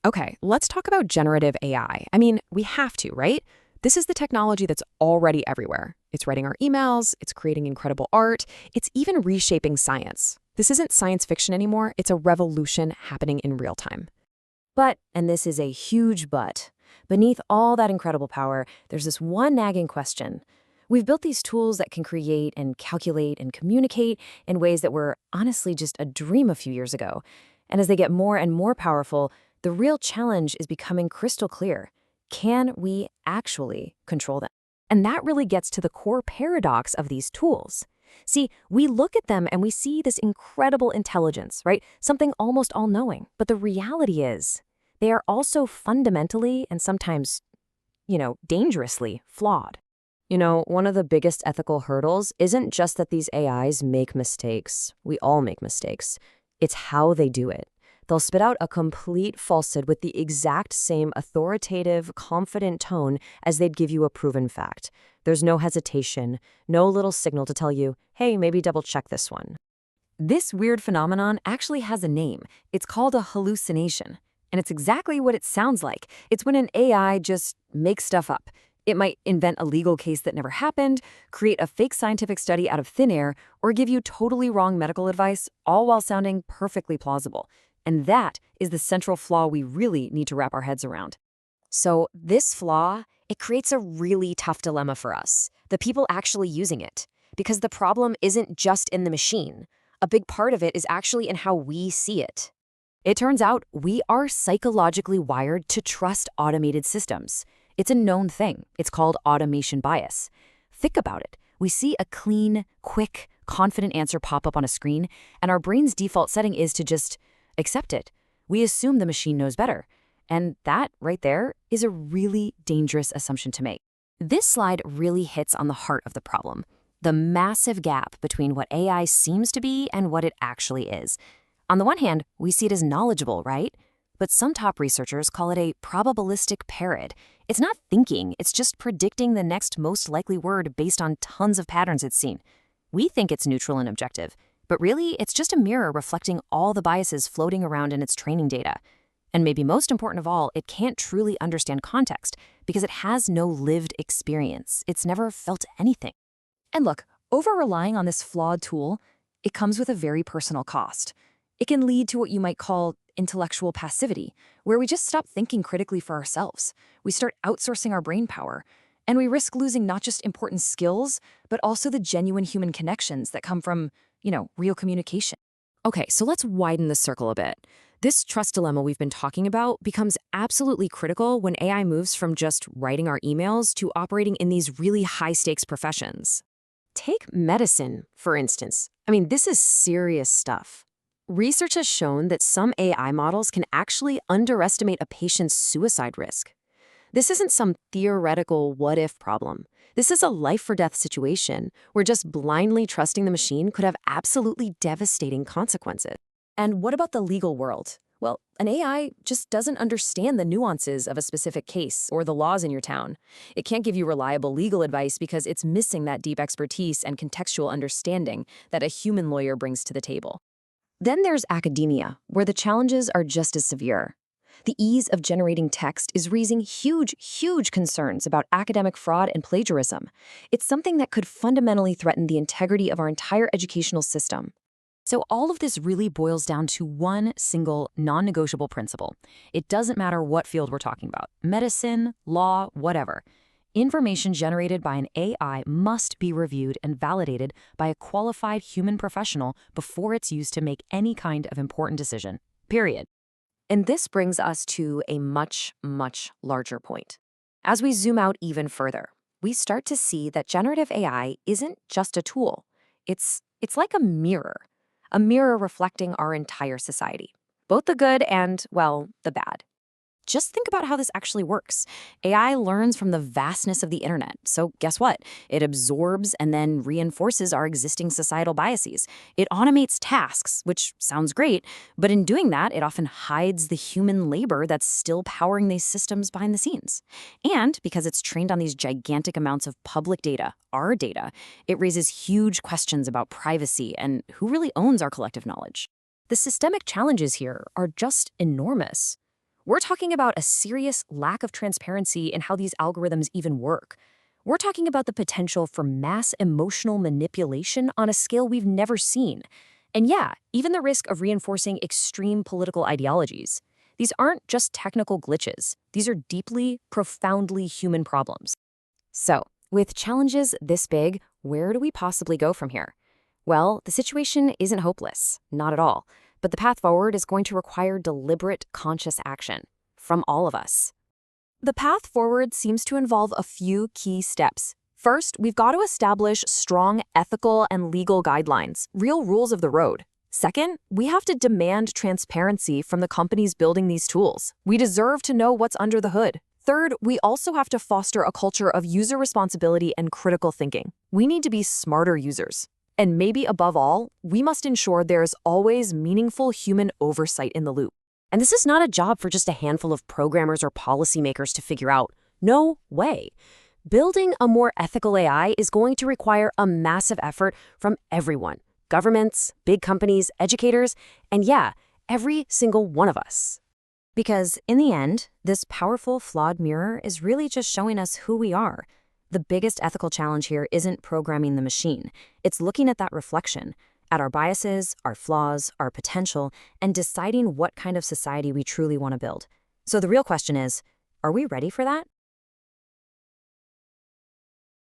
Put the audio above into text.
Okay, let's talk about generative AI. I mean, we have to, right? This is the technology that's already everywhere. It's writing our emails, it's creating incredible art, it's even reshaping science. This isn't science fiction anymore, it's a revolution happening in real time. But, and this is a huge but, beneath all that incredible power, there's this one nagging question. We've built these tools that can create and calculate and communicate in ways that were honestly just a dream a few years ago. And as they get more and more powerful, the real challenge is becoming crystal clear. Can we actually control them? And that really gets to the core paradox of these tools. See, we look at them and we see this incredible intelligence, right? Something almost all-knowing. But the reality is, they are also fundamentally and sometimes, dangerously flawed. One of the biggest ethical hurdles isn't just that these AIs make mistakes. We all make mistakes. It's how they do it. They'll spit out a complete falsehood with the exact same authoritative, confident tone as they'd give you a proven fact. There's no hesitation, no little signal to tell you, hey, maybe double-check this one. This weird phenomenon actually has a name. It's called a hallucination. And it's exactly what it sounds like. It's when an AI just makes stuff up. It might invent a legal case that never happened, create a fake scientific study out of thin air, or give you totally wrong medical advice, all while sounding perfectly plausible. And that is the central flaw we really need to wrap our heads around. So this flaw, it creates a really tough dilemma for us, the people actually using it. Because the problem isn't just in the machine. A big part of it is actually in how we see it. It turns out we are psychologically wired to trust automated systems. It's a known thing. It's called automation bias. Think about it. We see a clean, quick, confident answer pop up on a screen, and our brain's default setting is to just accept it. We assume the machine knows better. And that, right there, is a really dangerous assumption to make. This slide really hits on the heart of the problem, the massive gap between what AI seems to be and what it actually is. On the one hand, we see it as knowledgeable, right? But some top researchers call it a probabilistic parrot. It's not thinking, it's just predicting the next most likely word based on tons of patterns it's seen. We think it's neutral and objective. But really, it's just a mirror reflecting all the biases floating around in its training data. And maybe most important of all, it can't truly understand context because it has no lived experience. It's never felt anything. And look, over-relying on this flawed tool, it comes with a very personal cost. It can lead to what you might call intellectual passivity, where we just stop thinking critically for ourselves. We start outsourcing our brain power. And we risk losing not just important skills, but also the genuine human connections that come from real communication. Okay, so let's widen the circle a bit. This trust dilemma we've been talking about becomes absolutely critical when AI moves from just writing our emails to operating in these really high-stakes professions. Take medicine, for instance. I mean, this is serious stuff. Research has shown that some AI models can actually underestimate a patient's suicide risk. This isn't some theoretical what-if problem. This is a life-or-death situation where just blindly trusting the machine could have absolutely devastating consequences. And what about the legal world? Well, an AI just doesn't understand the nuances of a specific case or the laws in your town. It can't give you reliable legal advice because it's missing that deep expertise and contextual understanding that a human lawyer brings to the table. Then there's academia, where the challenges are just as severe. The ease of generating text is raising huge concerns about academic fraud and plagiarism. It's something that could fundamentally threaten the integrity of our entire educational system. So all of this really boils down to one single non-negotiable principle. It doesn't matter what field we're talking about, medicine, law, whatever. Information generated by an AI must be reviewed and validated by a qualified human professional before it's used to make any kind of important decision, period. And this brings us to a much larger point. As we zoom out even further, we start to see that generative AI isn't just a tool. It's like a mirror reflecting our entire society, both the good and, well, the bad. Just think about how this actually works. AI learns from the vastness of the internet. So guess what? It absorbs and then reinforces our existing societal biases. It automates tasks, which sounds great, but in doing that, it often hides the human labor that's still powering these systems behind the scenes. And because it's trained on these gigantic amounts of public data, our data, it raises huge questions about privacy and who really owns our collective knowledge. The systemic challenges here are just enormous. We're talking about a serious lack of transparency in how these algorithms even work. We're talking about the potential for mass emotional manipulation on a scale we've never seen. And yeah, even the risk of reinforcing extreme political ideologies. These aren't just technical glitches. These are deeply, profoundly human problems. So, with challenges this big, where do we possibly go from here? Well, the situation isn't hopeless, not at all. But the path forward is going to require deliberate, conscious action from all of us. The path forward seems to involve a few key steps. First, we've got to establish strong ethical and legal guidelines, real rules of the road. Second, we have to demand transparency from the companies building these tools. We deserve to know what's under the hood. Third, we also have to foster a culture of user responsibility and critical thinking. We need to be smarter users. And maybe above all, we must ensure there is always meaningful human oversight in the loop. And this is not a job for just a handful of programmers or policymakers to figure out. No way. Building a more ethical AI is going to require a massive effort from everyone. Governments, big companies, educators, and yeah, every single one of us. Because in the end, this powerful, flawed mirror is really just showing us who we are. The biggest ethical challenge here isn't programming the machine. It's looking at that reflection, at our biases, our flaws, our potential, and deciding what kind of society we truly want to build. So the real question is, are we ready for that?